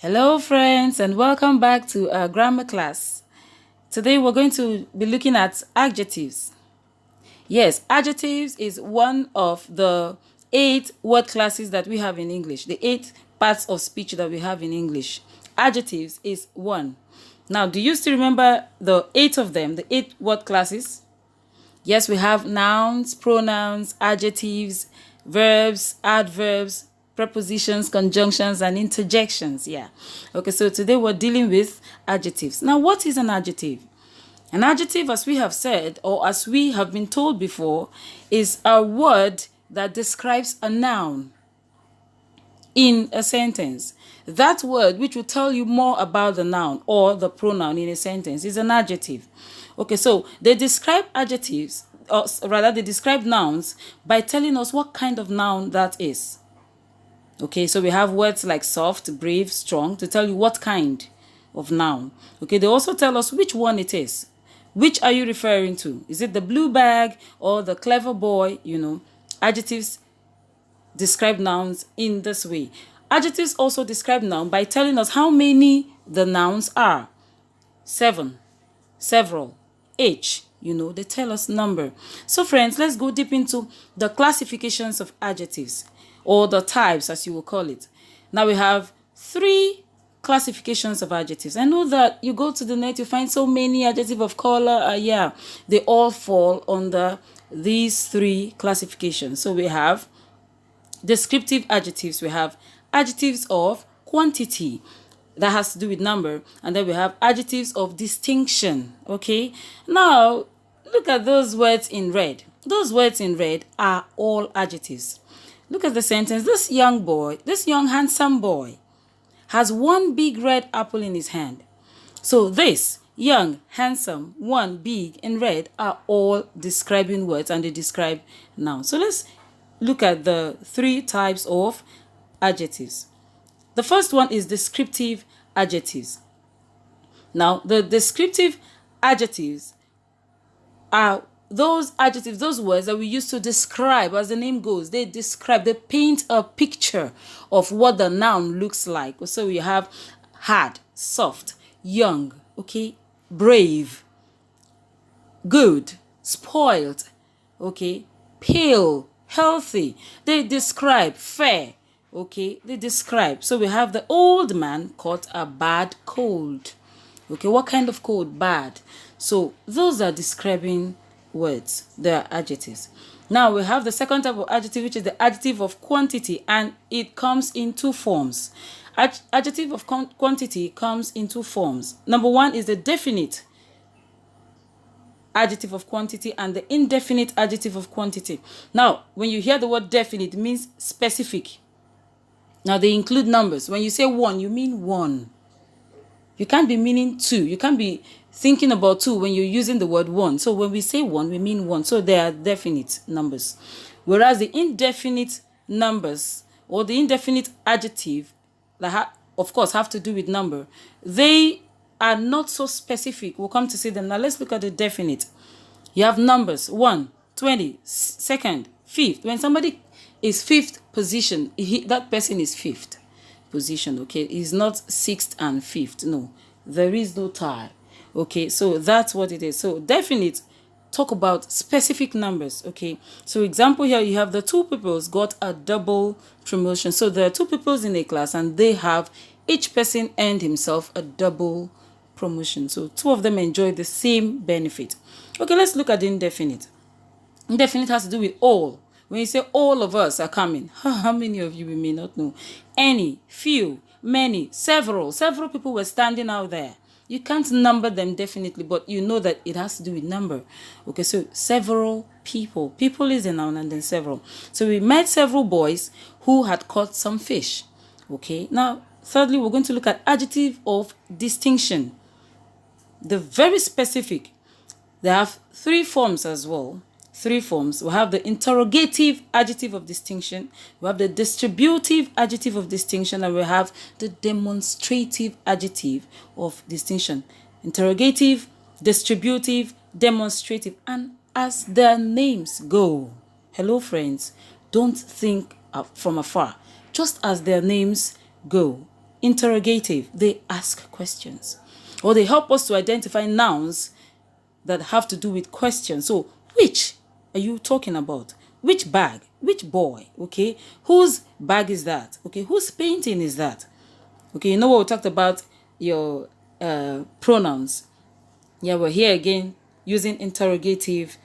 Hello friends and welcome back to our grammar class. Today we're going to be looking at adjectives. Yes, adjectives is one of the 8 word classes that we have in English, the 8 parts of speech that we have in English. Adjectives is one. Now, do you still remember the 8 of them, the 8 word classes? Yes, we have nouns, pronouns, adjectives, verbs, adverbs, prepositions, conjunctions, and interjections. Yeah. Okay, so today we're dealing with adjectives. Now, what is an adjective? An adjective, as we have said, or as we have been told before, is a word that describes a noun in a sentence. That word, which will tell you more about the noun or the pronoun in a sentence, is an adjective. Okay, so they describe adjectives, or rather, they describe nouns by telling us what kind of noun that is. Okay, so we have words like soft, brave, strong to tell you what kind of noun. Okay, they also tell us which one it is. Which are you referring to? Is it the blue bag or the clever boy? Adjectives describe nouns in this way. Adjectives also describe noun by telling us how many the nouns are. 7, several, each. They tell us number. So friends, let's go deep into the classifications of adjectives, or the types as you will call it. Now we have 3 classifications of adjectives. I know that you go to the net, you find so many adjective of color. Yeah, they all fall under these 3 classifications. So we have descriptive adjectives, we have adjectives of quantity, that has to do with number, and then we have adjectives of distinction. Okay, now look at those words in red. Those words in red are all adjectives. Look at the sentence. This young boy, this young handsome boy, has one big red apple in his hand. So this young, handsome, one, big, and red are all describing words, and they describe nouns. So let's look at the 3 types of adjectives. The first one is descriptive adjectives. Now, the descriptive adjectives are those adjectives, those words that we use to describe, as the name goes, they paint a picture of what the noun looks like. So we have hard, soft, young, okay, brave, good, spoiled, okay, pale, healthy. They describe fair, okay, they describe. So we have the old man caught a bad cold. Okay, what kind of cold? Bad. So those are describing words. They are adjectives. Now we have the second type of adjective, which is the adjective of quantity, and it comes in 2 forms. Adjective of quantity comes in 2 forms. Number 1 is the definite adjective of quantity and the indefinite adjective of quantity. Now, when you hear the word definite, it means specific. Now, they include numbers. When you say 1, you mean 1. You can't be meaning 2. You can't be thinking about 2 when you're using the word 1. So when we say 1, we mean 1. So they are definite numbers. Whereas the indefinite numbers, or the indefinite adjective that of course have to do with number, they are not so specific. We'll come to see them. Now let's look at the definite. You have numbers 1, 20, second, fifth. When somebody is 5th position, that person is 5th position. Okay, he's not 6th and 5th. No, there is no tie. Okay, so that's what it is. So definite talk about specific numbers. Okay, so example here, you have the 2 pupils got a double promotion. So there are 2 pupils in a class, and they have each person earned himself a double promotion. So 2 of them enjoy the same benefit. Okay, let's look at the indefinite. Indefinite has to do with all. When you say all of us are coming, how many of you we may not know? Any, few, many, several people were standing out there. You can't number them definitely, but you know that it has to do with number. Okay, so several people. People is a noun, and then several. So we met several boys who had caught some fish. Okay, now thirdly, we're going to look at adjective of distinction. The very specific. They have 3 forms as well. 3 forms. We have the interrogative adjective of distinction, we have the distributive adjective of distinction, and we have the demonstrative adjective of distinction. Interrogative, distributive, demonstrative, and as their names go. Hello friends, don't think from afar. Just as their names go. interrogative. They ask questions. Or they help us to identify nouns that have to do with questions. So, which are you talking about? Which bag? Which boy? Okay. Whose bag is that? Okay. Whose painting is that? Okay. You know what we talked about your pronouns. Yeah, we're here again using interrogative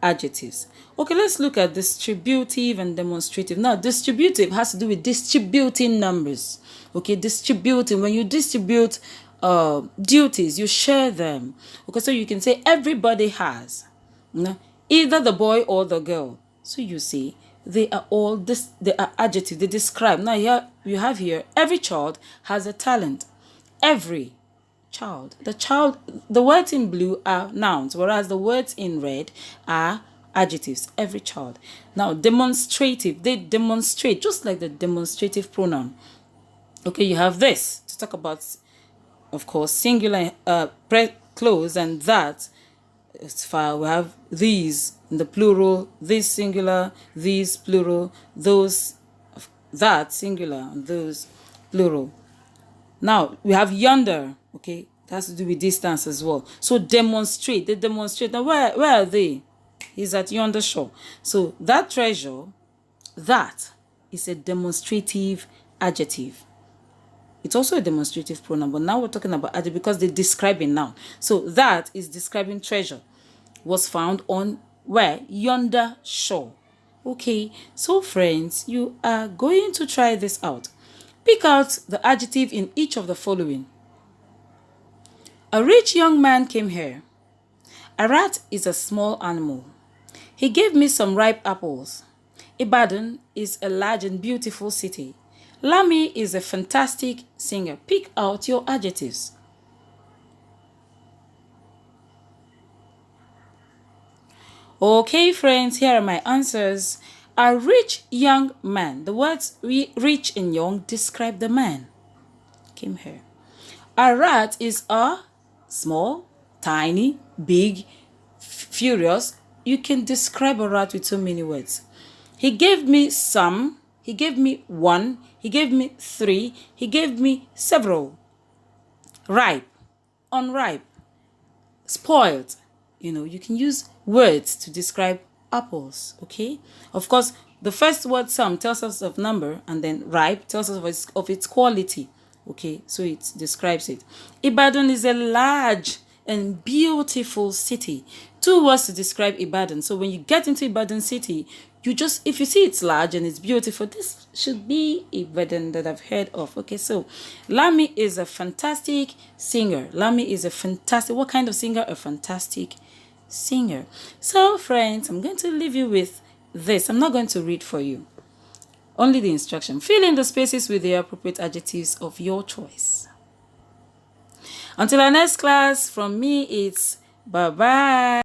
adjectives. Okay, let's look at distributive and demonstrative. Now, distributive has to do with distributing numbers. Okay, distributing. When you distribute duties, you share them. Okay, so you can say everybody has, you know, either the boy or the girl. So you see, they are all they are adjectives. They describe. Now here you have here every child has a talent. Every child. The words in blue are nouns, whereas the words in red are adjectives. Every child. Now, demonstrative. They demonstrate, just like the demonstrative pronoun. Okay, you have this to talk about, of course, singular, close, and that. It's fine. We have these in the plural, this singular, these plural, those, that singular, and those plural. Now, we have yonder, okay? It has to do with distance as well. So, demonstrate. They demonstrate. Now, where are they? He's at yonder shore. So, that treasure, that is a demonstrative adjective. It's also a demonstrative pronoun, but now we're talking about adjective because they describe a noun. So, that is describing treasure. Was found on where? Yonder shore. Okay, so friends, you are going to try this out. Pick out the adjective in each of the following. A rich young man came here. A rat is a small animal. He gave me some ripe apples. Ibadan is a large and beautiful city. Lami is a fantastic singer. Pick out your adjectives. Okay, friends, here are my answers. A rich young man. The words rich and young describe the man. Came here. A rat is a small, tiny, big, furious. You can describe a rat with so many words. He gave me some. He gave me one. He gave me three. He gave me several. Ripe, unripe, spoiled. You know, you can use words to describe apples, okay? Of course, the first word some tells us of number, and then ripe tells us of its quality, okay? So it describes it. Ibadan is a large and beautiful city. Two words to describe Ibadan. So when you get into Ibadan city, you just, if you see it's large and it's beautiful, this should be Ibadan that I've heard of. Okay, so Lami is a fantastic singer. Lami is a fantastic, what kind of singer? A fantastic singer. So friends, I'm going to leave you with this. I'm not going to read for you. Only the instruction. Fill in the spaces with the appropriate adjectives of your choice. Until our next class, from me, it's bye-bye.